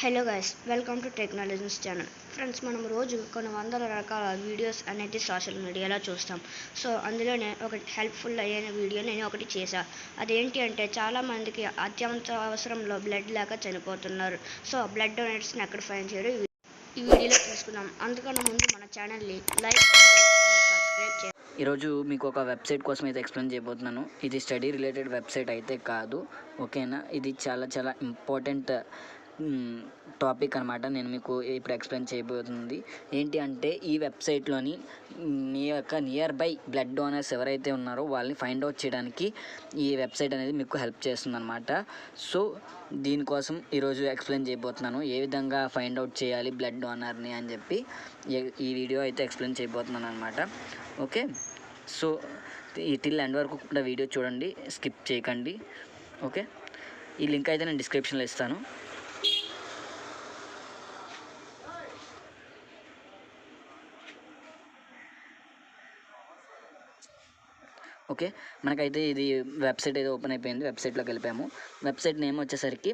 Hello guys, welcome to technologies channel. Friends, మనం రోజు కొన్ని వందల రకాల వీడియోస్ అనేది సోషల్ మీడియాలో చూస్తాం. సో అందులోనే ఒక హెల్ప్ఫుల్ అయిన వీడియో నేను ఒకటి చేశాను. అదేంటి అంటే, చాలామందికి అత్యంత అవసరంలో బ్లడ్ లేక చనిపోతున్నారు. సో బ్లడ్ డొనేట్స్ని ఎక్కడ ఫైన్ చేయడం ఈ వీడియోలో తీసుకుందాం. అందుకన్నా ముందు మన ఛానల్ని లైక్ సబ్స్క్రైబ్ చేయండి. ఈరోజు మీకు ఒక వెబ్సైట్ కోసం అయితే ఎక్స్ప్లెయిన్ చేయబోతున్నాను. ఇది స్టడీ రిలేటెడ్ వెబ్సైట్ అయితే కాదు, ఓకేనా. ఇది చాలా ఇంపార్టెంట్ టాపిక్ అనమాట. నేను మీకు ఇప్పుడు ఎక్స్ప్లెయిన్ చేయబోతుంది ఏంటి అంటే, ఈ వెబ్సైట్లోని మీ యొక్క నియర్ బై బ్లడ్ డోనర్స్ ఎవరైతే ఉన్నారో వాళ్ళని ఫైండ్ అవుట్ చేయడానికి ఈ వెబ్సైట్ అనేది మీకు హెల్ప్ చేస్తుంది అనమాట. సో దీనికోసం ఈరోజు ఎక్స్ప్లెయిన్ చేయబోతున్నాను, ఏ విధంగా ఫైండ్ అవుట్ చేయాలి బ్లడ్ డోనర్ని అని చెప్పి ఈ వీడియో అయితే ఎక్స్ప్లెయిన్ చేయబోతున్నాను అనమాట. ఓకే, సో ఈ టిల్ ఎండ్ వరకు కూడా వీడియో చూడండి, స్కిప్ చేయకండి. ఓకే, ఈ లింక్ అయితే నేను డిస్క్రిప్షన్లో ఇస్తాను. ఓకే, మనకైతే ఇది వెబ్సైట్ అయితే ఓపెన్ అయిపోయింది. వెబ్సైట్లోకి వెళ్ళిపోయాము. వెబ్సైట్ నేమ్ వచ్చేసరికి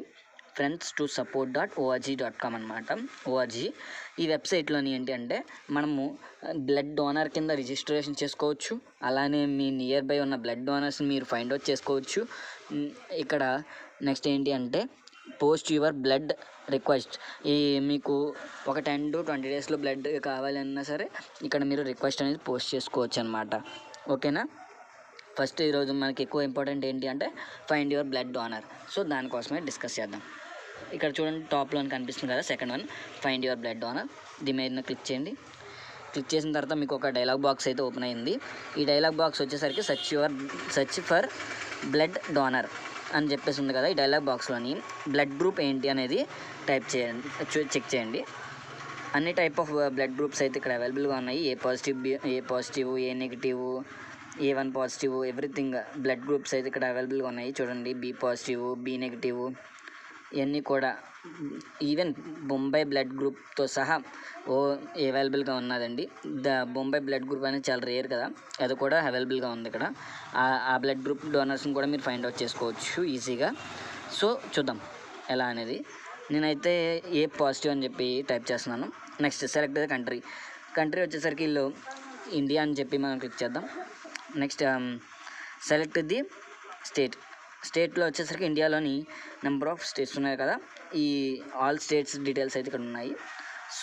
friends2support.org.com అనమాట. ఓఆర్జీ. ఈ వెబ్సైట్లోని ఏంటి అంటే, మనము బ్లడ్ డోనర్ కింద రిజిస్ట్రేషన్ చేసుకోవచ్చు. అలానే మీ నియర్ బై ఉన్న బ్లడ్ డోనర్స్ని మీరు ఫైండ్ అవుట్ చేసుకోవచ్చు. ఇక్కడ నెక్స్ట్ ఏంటి అంటే, పోస్ట్ యువర్ బ్లడ్ రిక్వెస్ట్. ఈ మీకు ఒక 10 to 20 డేస్లో బ్లడ్ కావాలన్నా సరే ఇక్కడ మీరు రిక్వెస్ట్ అనేది పోస్ట్ చేసుకోవచ్చు అనమాట. ఓకేనా. ఫస్ట్ ఈరోజు మనకి ఎక్కువ ఇంపార్టెంట్ ఏంటి అంటే, find your blood donor. So దానికోసమే డిస్కస్ చేద్దాం. ఇక్కడ చూడండి, టాప్లో కనిపిస్తుంది కదా, second one, find your blood donor. దీని మీద క్లిక్ చేయండి. క్లిక్ చేసిన తర్వాత మీకు ఒక డైలాగ్ బాక్స్ అయితే ఓపెన్ అయింది. ఈ డైలాగ్ బాక్స్ వచ్చేసరికి సెర్చ్ ఫర్ బ్లడ్ డోనర్ అని చెప్పేసి ఉంది కదా. ఈ డైలాగ్ బాక్స్లోని బ్లడ్ గ్రూప్ ఏంటి అనేది టైప్ చేయండి, చెక్ చేయండి. అన్ని టైప్ ఆఫ్ బ్లడ్ గ్రూప్స్ అయితే ఇక్కడ అవైలబుల్గా ఉన్నాయి. A positive, A negative, A1 positive, everything blood groups అయితే ఇక్కడ అవైలబుల్గా ఉన్నాయి. చూడండి, బి పాజిటివ్, బి నెగిటివ్, ఇవన్నీ కూడా ఈవెన్ బొంబాయి బ్లడ్ గ్రూప్తో సహా అవైలబుల్గా ఉన్నదండి. బొంబాయి బ్లడ్ గ్రూప్ అనేది చాలా రేర్ కదా, అది కూడా అవైలబుల్గా ఉంది ఇక్కడ. ఆ బ్లడ్ గ్రూప్ డోనర్స్ని కూడా మీరు ఫైండ్ అవుట్ చేసుకోవచ్చు ఈజీగా. సో చూద్దాం ఎలా అనేది. నేనైతే ఏ పాజిటివ్ అని చెప్పి టైప్ చేస్తున్నాను. నెక్స్ట్ సెలెక్ట్ ద కంట్రీ వచ్చేసరికి వీళ్ళు ఇండియా అని చెప్పి మనం క్లిక్ చేద్దాం. నెక్స్ట్ సెలెక్ట్ ది స్టేట్లో వచ్చేసరికి ఇండియాలోని నెంబర్ ఆఫ్ స్టేట్స్ ఉన్నాయి కదా, ఈ ఆల్ స్టేట్స్ డీటెయిల్స్ అయితే ఇక్కడ ఉన్నాయి.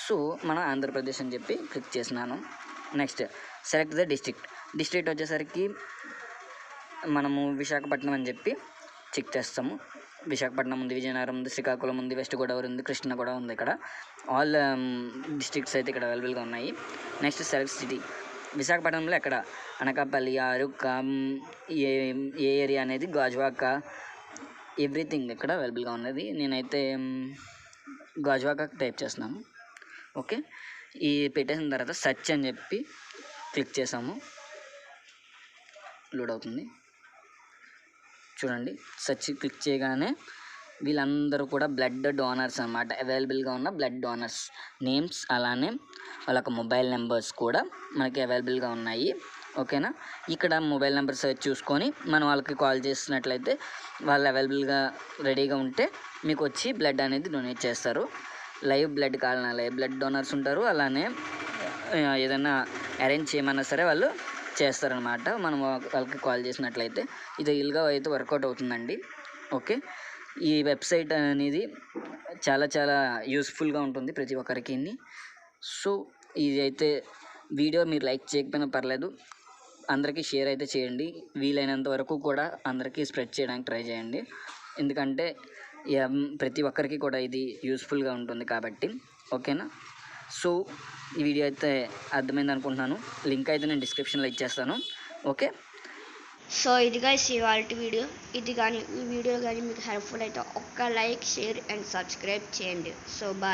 సో మనం ఆంధ్రప్రదేశ్ అని చెప్పి క్లిక్ చేసినాను. నెక్స్ట్ సెలెక్ట్ ద డిస్ట్రిక్ట్ వచ్చేసరికి మనము విశాఖపట్నం అని చెప్పి చెక్ చేస్తాము. విశాఖపట్నం ఉంది, విజయనగరం ఉంది, శ్రీకాకుళం ఉంది, వెస్ట్ గోదావరి ఉంది, కృష్ణ కూడా ఉంది. ఇక్కడ ఆల్ డిస్ట్రిక్ట్స్ అయితే ఇక్కడ అవైలబుల్గా ఉన్నాయి. Next select city. విశాఖపట్నంలో ఎక్కడ, అనకాపల్లి, అరుక్క, ఏ ఏరియా అనేది, గాజువాక, ఎవ్రీథింగ్ ఇక్కడ అవైలబుల్గా ఉన్నది. నేనైతే గాజువాక టైప్ చేస్తున్నాను. ఓకే, ఈ పెట్టేసిన తర్వాత సెర్చ్ అని చెప్పి క్లిక్ చేసాము. లోడ్ అవుతుంది. చూడండి, సెర్చ్ క్లిక్ చేయగానే వీళ్ళందరూ కూడా బ్లడ్ డోనర్స్ అన్నమాట. అవైలబుల్గా ఉన్న బ్లడ్ డోనర్స్ నేమ్స్, అలానే వాళ్ళ మొబైల్ నెంబర్స్ కూడా మనకి అవైలబుల్గా ఉన్నాయి. ఓకేనా. ఇక్కడ మొబైల్ నెంబర్స్ చూసుకొని మనం వాళ్ళకి కాల్ చేసినట్లయితే వాళ్ళు అవైలబుల్గా రెడీగా ఉంటే మీకు వచ్చి బ్లడ్ అనేది డొనేట్ చేస్తారు. లైవ్ బ్లడ్ కావాలన్నా లైవ్ బ్లడ్ డోనర్స్ ఉంటారు. అలానే ఏదైనా అరేంజ్ చేయమన్నా సరే వాళ్ళు చేస్తారనమాట, మనం వాళ్ళకి కాల్ చేసినట్లయితే. ఇది రియల్గా అయితే వర్కౌట్ అవుతుందండి. ఓకే, ఈ వెబ్సైట్ అనేది చాలా యూస్ఫుల్గా ఉంటుంది ప్రతి ఒక్కరికి. సో ఇది అయితే వీడియో మీరు లైక్ చేయకపోయినా పర్లేదు, అందరికీ షేర్ అయితే చేయండి. వీలైనంత వరకు కూడా అందరికీ స్ప్రెడ్ చేయడానికి ట్రై చేయండి, ఎందుకంటే ప్రతి ఒక్కరికి కూడా ఇది యూస్ఫుల్గా ఉంటుంది కాబట్టి. ఓకేనా. సో ఈ వీడియో అయితే అర్థమైంది అనుకుంటున్నాను. లింక్ అయితే నేను డిస్క్రిప్షన్లో ఇచ్చేస్తాను. ఓకే, సో ఇది గైస్ ఇవాళ వీడియో. ఈ వీడియో కానీ మీకు హెల్ప్ఫుల్ అయితే ఒక్క లైక్, షేర్ అండ్ సబ్స్క్రైబ్ చేయండి. So bye.